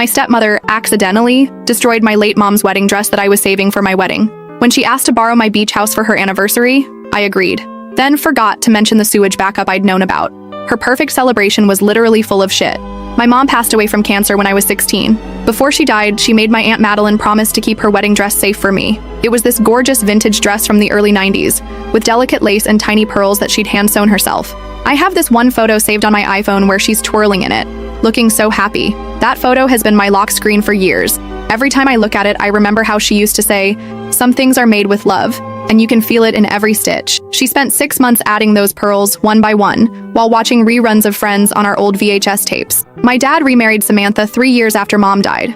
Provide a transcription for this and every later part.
My stepmother accidentally destroyed my late mom's wedding dress that I was saving for my wedding. When she asked to borrow my beach house for her anniversary, I agreed. Then forgot to mention the sewage backup I'd known about. Her perfect celebration was literally full of shit. My mom passed away from cancer when I was 16. Before she died, she made my Aunt Madeline promise to keep her wedding dress safe for me. It was this gorgeous vintage dress from the early 90s, with delicate lace and tiny pearls that she'd hand-sewn herself. I have this one photo saved on my iPhone where she's twirling in it, looking so happy. That photo has been my lock screen for years. Every time I look at it, I remember how she used to say, "Some things are made with love, and you can feel it in every stitch." She spent 6 months adding those pearls one by one while watching reruns of Friends on our old VHS tapes. My dad remarried Samantha 3 years after mom died.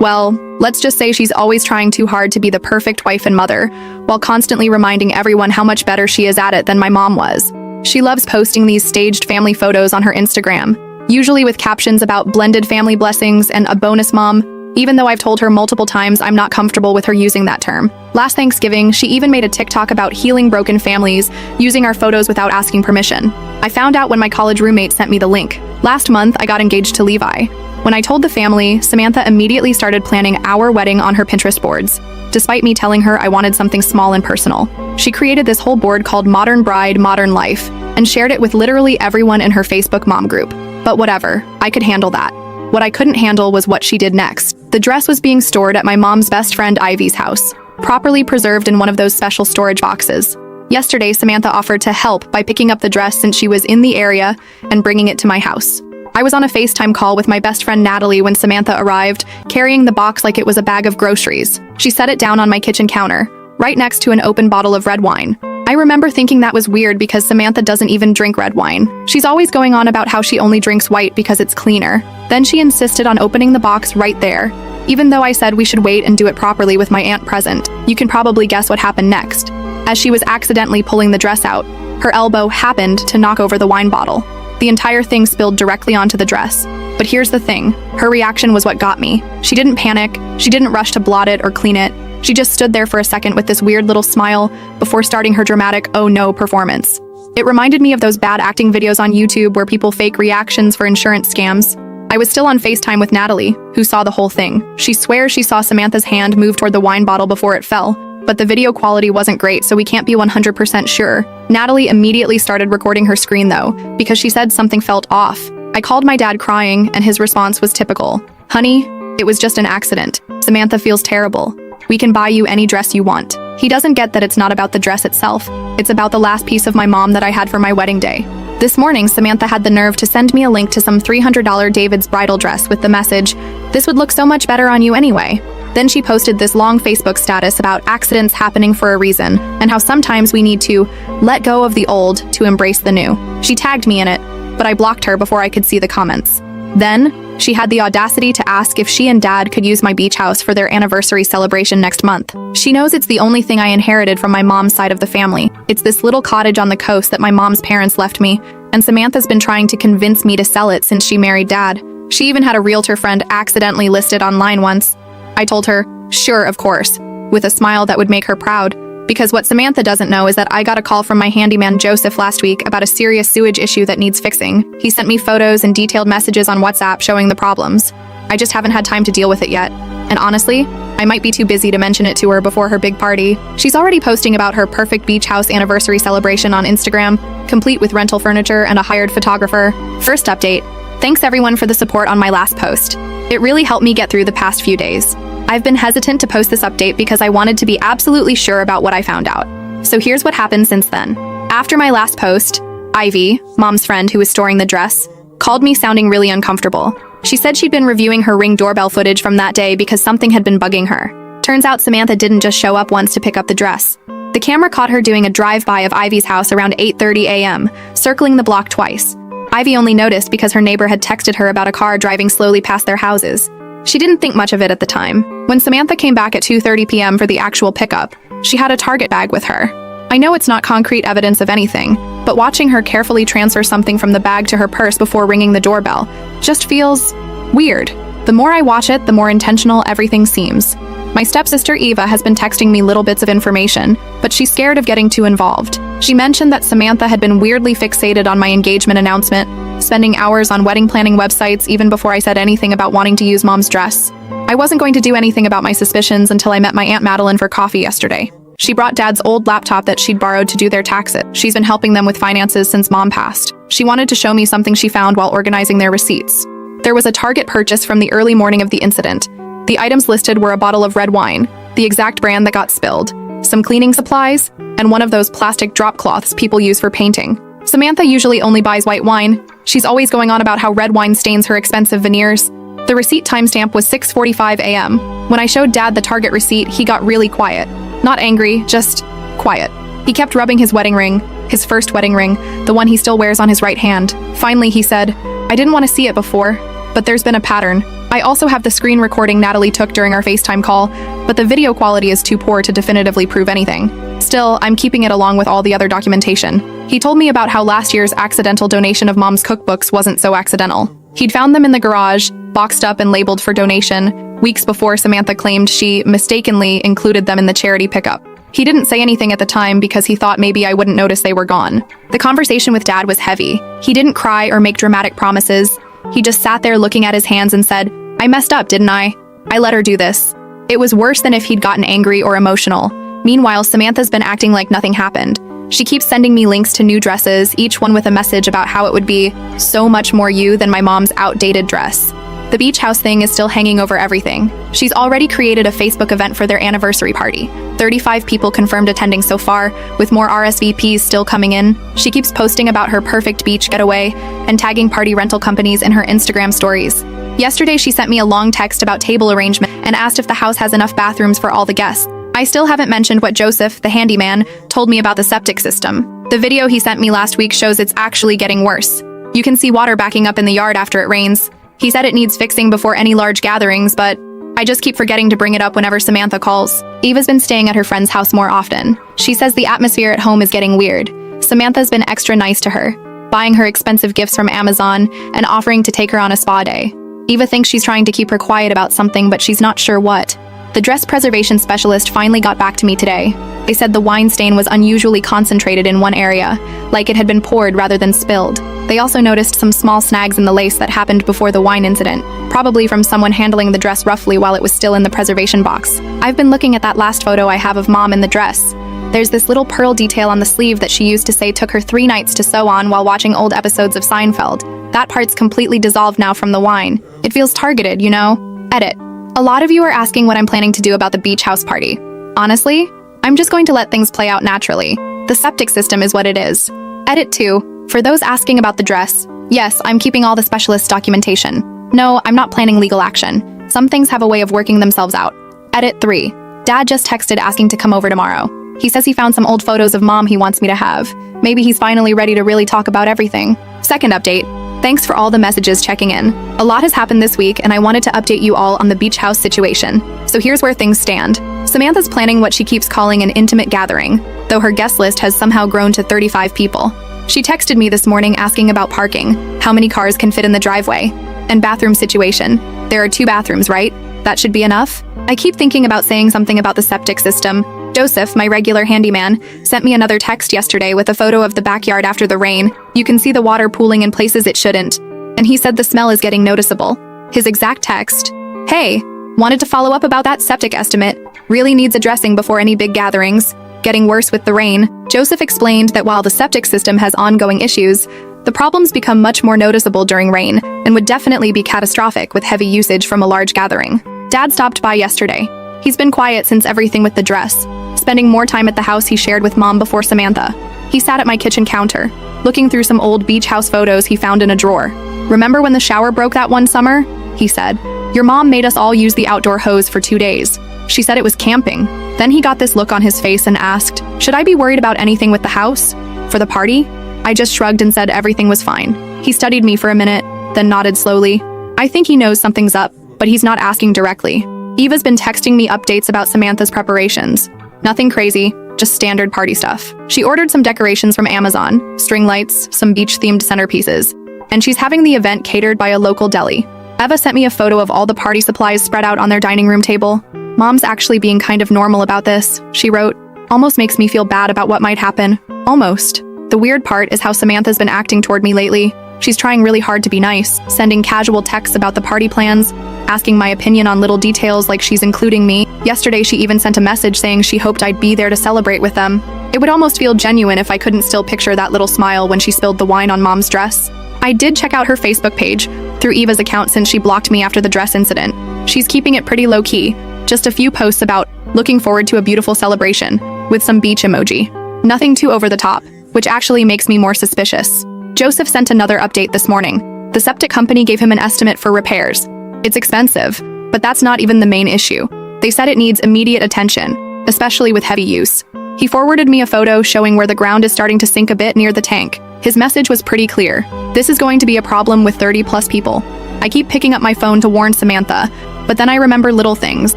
Well, let's just say she's always trying too hard to be the perfect wife and mother, while constantly reminding everyone how much better she is at it than my mom was. She loves posting these staged family photos on her Instagram, usually with captions about blended family blessings and a bonus mom, even though I've told her multiple times I'm not comfortable with her using that term. Last Thanksgiving, she even made a TikTok about healing broken families, using our photos without asking permission. I found out when my college roommate sent me the link. Last month, I got engaged to Levi. When I told the family, Samantha immediately started planning our wedding on her Pinterest boards, despite me telling her I wanted something small and personal. She created this whole board called Modern Bride, Modern Life, and shared it with literally everyone in her Facebook mom group. But whatever, I could handle that. What I couldn't handle was what she did next. The dress was being stored at my mom's best friend Ivy's house, properly preserved in one of those special storage boxes. Yesterday, Samantha offered to help by picking up the dress since she was in the area and bringing it to my house. I was on a FaceTime call with my best friend Natalie when Samantha arrived, carrying the box like it was a bag of groceries. She set it down on my kitchen counter, right next to an open bottle of red wine. I remember thinking that was weird because Samantha doesn't even drink red wine. She's always going on about how she only drinks white because it's cleaner. Then she insisted on opening the box right there. Even though I said we should wait and do it properly with my aunt present, you can probably guess what happened next. As she was accidentally pulling the dress out, her elbow happened to knock over the wine bottle. The entire thing spilled directly onto the dress. But here's the thing, her reaction was what got me. She didn't panic, she didn't rush to blot it or clean it. She just stood there for a second with this weird little smile before starting her dramatic "oh no" performance. It reminded me of those bad acting videos on YouTube where people fake reactions for insurance scams. I was still on FaceTime with Natalie, who saw the whole thing. She swears she saw Samantha's hand move toward the wine bottle before it fell, but the video quality wasn't great, so we can't be 100% sure. Natalie immediately started recording her screen though, because she said something felt off. I called my dad crying, and his response was typical. "Honey, it was just an accident. Samantha feels terrible. We can buy you any dress you want." He doesn't get that it's not about the dress itself. It's about the last piece of my mom that I had for my wedding day. This morning, Samantha had the nerve to send me a link to some $300 David's bridal dress with the message, "This would look so much better on you anyway." Then she posted this long Facebook status about accidents happening for a reason, and how sometimes we need to let go of the old to embrace the new. She tagged me in it, but I blocked her before I could see the comments. Then, she had the audacity to ask if she and Dad could use my beach house for their anniversary celebration next month. She knows it's the only thing I inherited from my mom's side of the family. It's this little cottage on the coast that my mom's parents left me, and Samantha's been trying to convince me to sell it since she married Dad. She even had a realtor friend accidentally listed online once. I told her, sure, of course, with a smile that would make her proud. Because what Samantha doesn't know is that I got a call from my handyman Joseph last week about a serious sewage issue that needs fixing. He sent me photos and detailed messages on WhatsApp showing the problems. I just haven't had time to deal with it yet. And honestly, I might be too busy to mention it to her before her big party. She's already posting about her perfect beach house anniversary celebration on Instagram, complete with rental furniture and a hired photographer. First update. Thanks everyone for the support on my last post. It really helped me get through the past few days. I've been hesitant to post this update because I wanted to be absolutely sure about what I found out. So here's what happened since then. After my last post, Ivy, Mom's friend who was storing the dress, called me sounding really uncomfortable. She said she'd been reviewing her Ring doorbell footage from that day because something had been bugging her. Turns out Samantha didn't just show up once to pick up the dress. The camera caught her doing a drive-by of Ivy's house around 8:30 a.m., circling the block twice. Ivy only noticed because her neighbor had texted her about a car driving slowly past their houses. She didn't think much of it at the time. When Samantha came back at 2:30 p.m. for the actual pickup, she had a Target bag with her. I know it's not concrete evidence of anything, but watching her carefully transfer something from the bag to her purse before ringing the doorbell just feels weird. The more I watch it, the more intentional everything seems. My stepsister Eva has been texting me little bits of information, but she's scared of getting too involved. She mentioned that Samantha had been weirdly fixated on my engagement announcement, spending hours on wedding planning websites even before I said anything about wanting to use mom's dress. I wasn't going to do anything about my suspicions until I met my Aunt Madeline for coffee yesterday. She brought Dad's old laptop that she'd borrowed to do their taxes. She's been helping them with finances since Mom passed. She wanted to show me something she found while organizing their receipts. There was a Target purchase from the early morning of the incident. The items listed were a bottle of red wine, the exact brand that got spilled, some cleaning supplies, and one of those plastic drop cloths people use for painting. Samantha usually only buys white wine. She's always going on about how red wine stains her expensive veneers. The receipt timestamp was 6:45 a.m. When I showed Dad the Target receipt, he got really quiet. Not angry, just quiet. He kept rubbing his wedding ring, his first wedding ring, the one he still wears on his right hand. Finally, he said, "I didn't want to see it before, but there's been a pattern. I also have the screen recording Natalie took during our FaceTime call, but the video quality is too poor to definitively prove anything. Still, I'm keeping it along with all the other documentation." He told me about how last year's accidental donation of Mom's cookbooks wasn't so accidental. He'd found them in the garage, boxed up and labeled for donation, weeks before Samantha claimed she mistakenly included them in the charity pickup. He didn't say anything at the time because he thought maybe I wouldn't notice they were gone. The conversation with Dad was heavy. He didn't cry or make dramatic promises. He just sat there looking at his hands and said, "I messed up, didn't I? I let her do this." It was worse than if he'd gotten angry or emotional. Meanwhile, Samantha's been acting like nothing happened. She keeps sending me links to new dresses, each one with a message about how it would be so much more you than my mom's outdated dress. The beach house thing is still hanging over everything. She's already created a Facebook event for their anniversary party. 35 people confirmed attending so far, with more RSVPs still coming in. She keeps posting about her perfect beach getaway and tagging party rental companies in her Instagram stories. Yesterday, she sent me a long text about table arrangement and asked if the house has enough bathrooms for all the guests. I still haven't mentioned what Joseph, the handyman, told me about the septic system. The video he sent me last week shows it's actually getting worse. You can see water backing up in the yard after it rains. He said it needs fixing before any large gatherings, but I just keep forgetting to bring it up whenever Samantha calls. Eva's been staying at her friend's house more often. She says the atmosphere at home is getting weird. Samantha's been extra nice to her, buying her expensive gifts from Amazon and offering to take her on a spa day. Eva thinks she's trying to keep her quiet about something, but she's not sure what. The dress preservation specialist finally got back to me today. They said the wine stain was unusually concentrated in one area, like it had been poured rather than spilled. They also noticed some small snags in the lace that happened before the wine incident, probably from someone handling the dress roughly while it was still in the preservation box. I've been looking at that last photo I have of Mom in the dress. There's this little pearl detail on the sleeve that she used to say took her 3 nights to sew on while watching old episodes of Seinfeld. That part's completely dissolved now from the wine. It feels targeted, you know? Edit. A lot of you are asking what I'm planning to do about the beach house party. Honestly, I'm just going to let things play out naturally. The septic system is what it is. Edit 2. For those asking about the dress, yes, I'm keeping all the specialist documentation. No, I'm not planning legal action. Some things have a way of working themselves out. Edit 3. Dad just texted asking to come over tomorrow. He says he found some old photos of Mom he wants me to have. Maybe he's finally ready to really talk about everything. Second update. Thanks for all the messages checking in. A lot has happened this week, and I wanted to update you all on the beach house situation. So here's where things stand. Samantha's planning what she keeps calling an intimate gathering, though her guest list has somehow grown to 35 people. She texted me this morning asking about parking, how many cars can fit in the driveway, and bathroom situation. There are 2 bathrooms, right? That should be enough? I keep thinking about saying something about the septic system. Joseph, my regular handyman, sent me another text yesterday with a photo of the backyard after the rain. You can see the water pooling in places it shouldn't. And he said the smell is getting noticeable. His exact text, "Hey, wanted to follow up about that septic estimate. Really needs addressing before any big gatherings. Getting worse with the rain." Joseph explained that while the septic system has ongoing issues, the problems become much more noticeable during rain and would definitely be catastrophic with heavy usage from a large gathering. Dad stopped by yesterday. He's been quiet since everything with the dress, spending more time at the house he shared with Mom before Samantha. He sat at my kitchen counter, looking through some old beach house photos he found in a drawer. "Remember when the shower broke that one summer?" he said. "Your mom made us all use the outdoor hose for 2 days. She said it was camping." Then he got this look on his face and asked, "Should I be worried about anything with the house? For the party?" I just shrugged and said everything was fine. He studied me for a minute, then nodded slowly. I think he knows something's up, but he's not asking directly. Eva's been texting me updates about Samantha's preparations. Nothing crazy, just standard party stuff. She ordered some decorations from Amazon, string lights, some beach-themed centerpieces, and she's having the event catered by a local deli. Eva sent me a photo of all the party supplies spread out on their dining room table. "Mom's actually being kind of normal about this," she wrote. "Almost makes me feel bad about what might happen. Almost. The weird part is how Samantha's been acting toward me lately. She's trying really hard to be nice, sending casual texts about the party plans, asking my opinion on little details like she's including me. Yesterday, she even sent a message saying she hoped I'd be there to celebrate with them. It would almost feel genuine if I couldn't still picture that little smile when she spilled the wine on Mom's dress. I did check out her Facebook page through Eva's account since she blocked me after the dress incident. She's keeping it pretty low-key, just a few posts about looking forward to a beautiful celebration, with some beach emoji. Nothing too over the top, which actually makes me more suspicious. Joseph sent another update this morning. The septic company gave him an estimate for repairs. It's expensive, but that's not even the main issue. They said it needs immediate attention, especially with heavy use. He forwarded me a photo showing where the ground is starting to sink a bit near the tank. His message was pretty clear. This is going to be a problem with 30+ people. I keep picking up my phone to warn Samantha, but then I remember little things,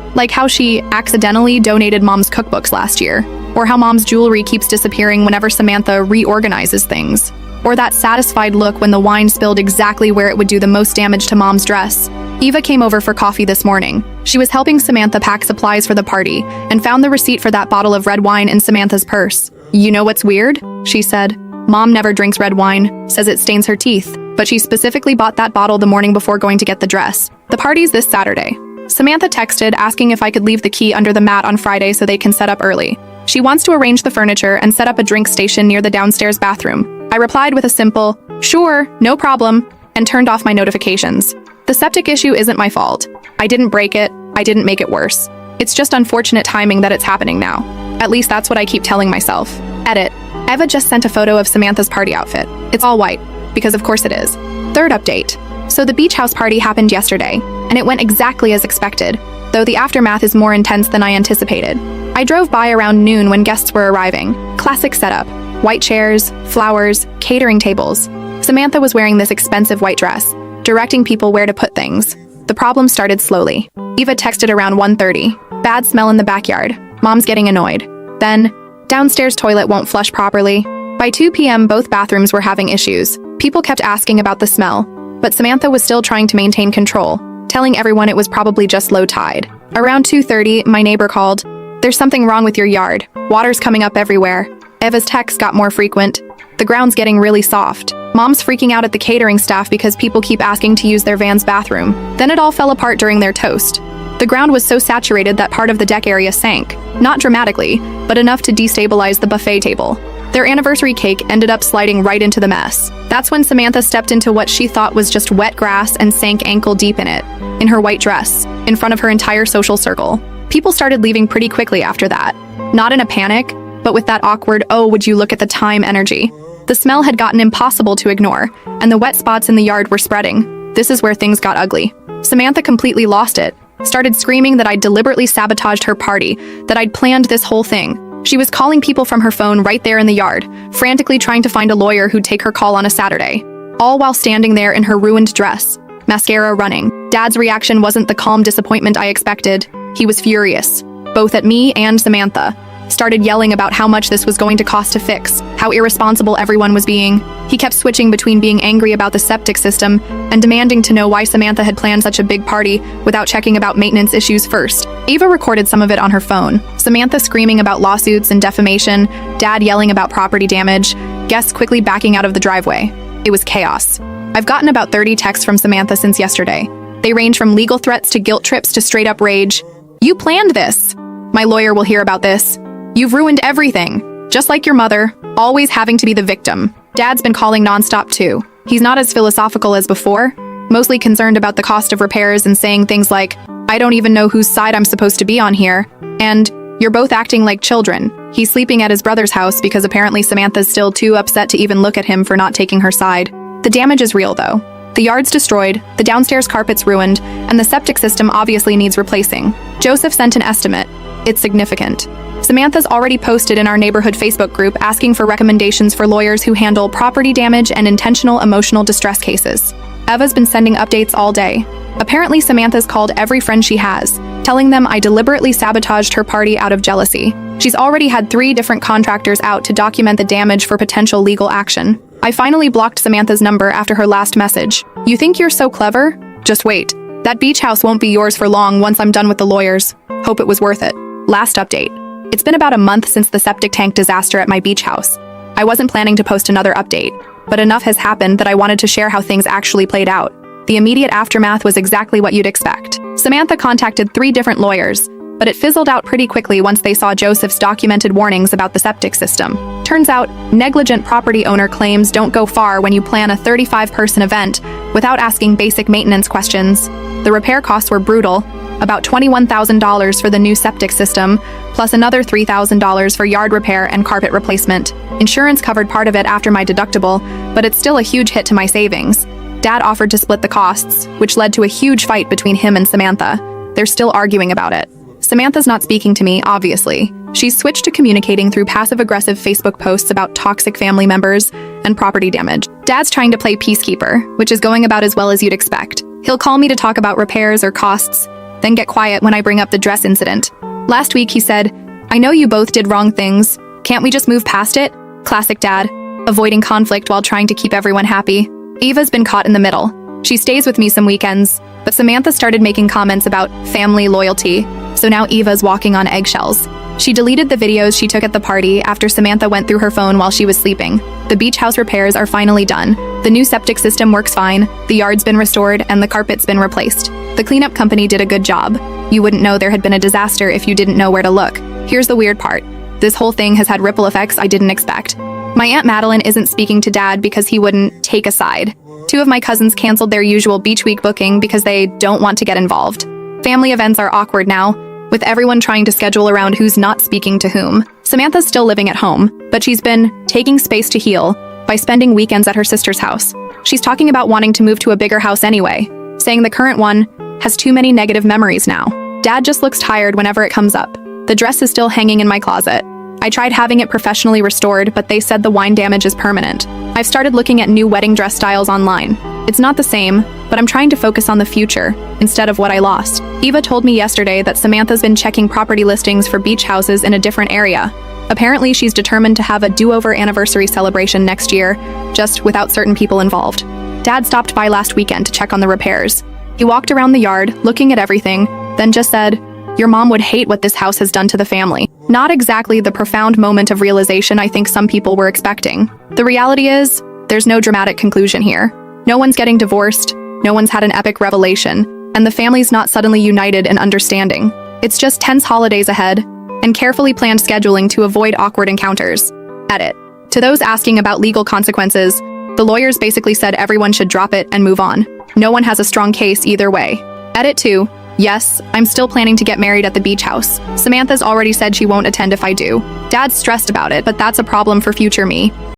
like how she accidentally donated Mom's cookbooks last year, or how Mom's jewelry keeps disappearing whenever Samantha reorganizes things, or that satisfied look when the wine spilled exactly where it would do the most damage to Mom's dress. Eva came over for coffee this morning. She was helping Samantha pack supplies for the party and found the receipt for that bottle of red wine in Samantha's purse. "You know what's weird?" she said. "Mom never drinks red wine, says it stains her teeth, but she specifically bought that bottle the morning before going to get the dress. The party's this Saturday." Samantha texted asking if I could leave the key under the mat on Friday so they can set up early. She wants to arrange the furniture and set up a drink station near the downstairs bathroom. I replied with a simple, "Sure, no problem," and turned off my notifications. The septic issue isn't my fault. I didn't break it, I didn't make it worse. It's just unfortunate timing that it's happening now. At least that's what I keep telling myself. Edit. Eva just sent a photo of Samantha's party outfit. It's all white, because of course it is. Third update. So the beach house party happened yesterday, and it went exactly as expected, though the aftermath is more intense than I anticipated. I drove by around noon when guests were arriving. Classic setup. White chairs, flowers, catering tables. Samantha was wearing this expensive white dress, directing people where to put things. The problem started slowly. Eva texted around 1:30. "Bad smell in the backyard. Mom's getting annoyed." Then, "Downstairs toilet won't flush properly." By 2 p.m., both bathrooms were having issues. People kept asking about the smell, but Samantha was still trying to maintain control, telling everyone it was probably just low tide. Around 2:30, my neighbor called. "There's something wrong with your yard. Water's coming up everywhere." Eva's texts got more frequent. "The ground's getting really soft." Mom's freaking out at the catering staff because people keep asking to use their van's bathroom. Then it all fell apart during their toast. The ground was so saturated that part of the deck area sank. Not dramatically, but enough to destabilize the buffet table. Their anniversary cake ended up sliding right into the mess. That's when Samantha stepped into what she thought was just wet grass and sank ankle deep in it, in her white dress, in front of her entire social circle. People started leaving pretty quickly after that. Not in a panic, but with that awkward, "oh, would you look at the time" energy. The smell had gotten impossible to ignore, and the wet spots in the yard were spreading. This is where things got ugly. Samantha completely lost it, started screaming that I'd deliberately sabotaged her party, that I'd planned this whole thing. She was calling people from her phone right there in the yard, frantically trying to find a lawyer who'd take her call on a Saturday, all while standing there in her ruined dress, mascara running. Dad's reaction wasn't the calm disappointment I expected. He was furious, both at me and Samantha. Started yelling about how much this was going to cost to fix, how irresponsible everyone was being. He kept switching between being angry about the septic system and demanding to know why Samantha had planned such a big party without checking about maintenance issues first. Eva recorded some of it on her phone. Samantha screaming about lawsuits and defamation, Dad yelling about property damage, guests quickly backing out of the driveway. It was chaos. I've gotten about 30 texts from Samantha since yesterday. They range from legal threats to guilt trips to straight up rage. "You planned this. My lawyer will hear about this. You've ruined everything. Just like your mother, always having to be the victim." Dad's been calling nonstop too. He's not as philosophical as before, mostly concerned about the cost of repairs and saying things like, "I don't even know whose side I'm supposed to be on here," and "You're both acting like children." He's sleeping at his brother's house because apparently Samantha's still too upset to even look at him for not taking her side. The damage is real though. The yard's destroyed, the downstairs carpet's ruined, and the septic system obviously needs replacing. Joseph sent an estimate. It's significant. Samantha's already posted in our neighborhood Facebook group asking for recommendations for lawyers who handle property damage and intentional emotional distress cases. Eva's been sending updates all day. Apparently Samantha's called every friend she has, telling them I deliberately sabotaged her party out of jealousy. She's already had 3 different contractors out to document the damage for potential legal action. I finally blocked Samantha's number after her last message. "You think you're so clever? Just wait. That beach house won't be yours for long once I'm done with the lawyers. Hope it was worth it." Last update. It's been about a month since the septic tank disaster at my beach house. I wasn't planning to post another update, but enough has happened that I wanted to share how things actually played out. The immediate aftermath was exactly what you'd expect. Samantha contacted 3 different lawyers, but it fizzled out pretty quickly once they saw Joseph's documented warnings about the septic system. Turns out, negligent property owner claims don't go far when you plan a 35-person event without asking basic maintenance questions. The repair costs were brutal, about $21,000 for the new septic system, plus another $3,000 for yard repair and carpet replacement. Insurance covered part of it after my deductible, but it's still a huge hit to my savings. Dad offered to split the costs, which led to a huge fight between him and Samantha. They're still arguing about it. Samantha's not speaking to me, obviously. She's switched to communicating through passive-aggressive Facebook posts about toxic family members and property damage. Dad's trying to play peacekeeper, which is going about as well as you'd expect. He'll call me to talk about repairs or costs, then get quiet when I bring up the dress incident. Last week he said, "I know you both did wrong things. Can't we just move past it?" Classic Dad, avoiding conflict while trying to keep everyone happy. Eva's been caught in the middle. She stays with me some weekends, but Samantha started making comments about family loyalty, so now Eva's walking on eggshells. She deleted the videos she took at the party after Samantha went through her phone while she was sleeping. The beach house repairs are finally done. The new septic system works fine, the yard's been restored, and the carpet's been replaced. The cleanup company did a good job. You wouldn't know there had been a disaster if you didn't know where to look. Here's the weird part. This whole thing has had ripple effects I didn't expect. My Aunt Madeline isn't speaking to Dad because he wouldn't take a side. 2 of my cousins canceled their usual beach week booking because they don't want to get involved. Family events are awkward now, with everyone trying to schedule around who's not speaking to whom. Samantha's still living at home, but she's been taking space to heal by spending weekends at her sister's house. She's talking about wanting to move to a bigger house anyway, saying the current one has too many negative memories now. Dad just looks tired whenever it comes up. The dress is still hanging in my closet. I tried having it professionally restored, but they said the wine damage is permanent. I've started looking at new wedding dress styles online. It's not the same, but I'm trying to focus on the future instead of what I lost. Eva told me yesterday that Samantha's been checking property listings for beach houses in a different area. Apparently, she's determined to have a do-over anniversary celebration next year, just without certain people involved. Dad stopped by last weekend to check on the repairs. He walked around the yard, looking at everything, then just said, "Your mom would hate what this house has done to the family." Not exactly the profound moment of realization I think some people were expecting. The reality is, there's no dramatic conclusion here. No one's getting divorced, no one's had an epic revelation, and the family's not suddenly united and understanding. It's just tense holidays ahead, and carefully planned scheduling to avoid awkward encounters. Edit. To those asking about legal consequences, the lawyers basically said everyone should drop it and move on. No one has a strong case either way. Edit 2. Yes, I'm still planning to get married at the beach house. Samantha's already said she won't attend if I do. Dad's stressed about it, but that's a problem for future me.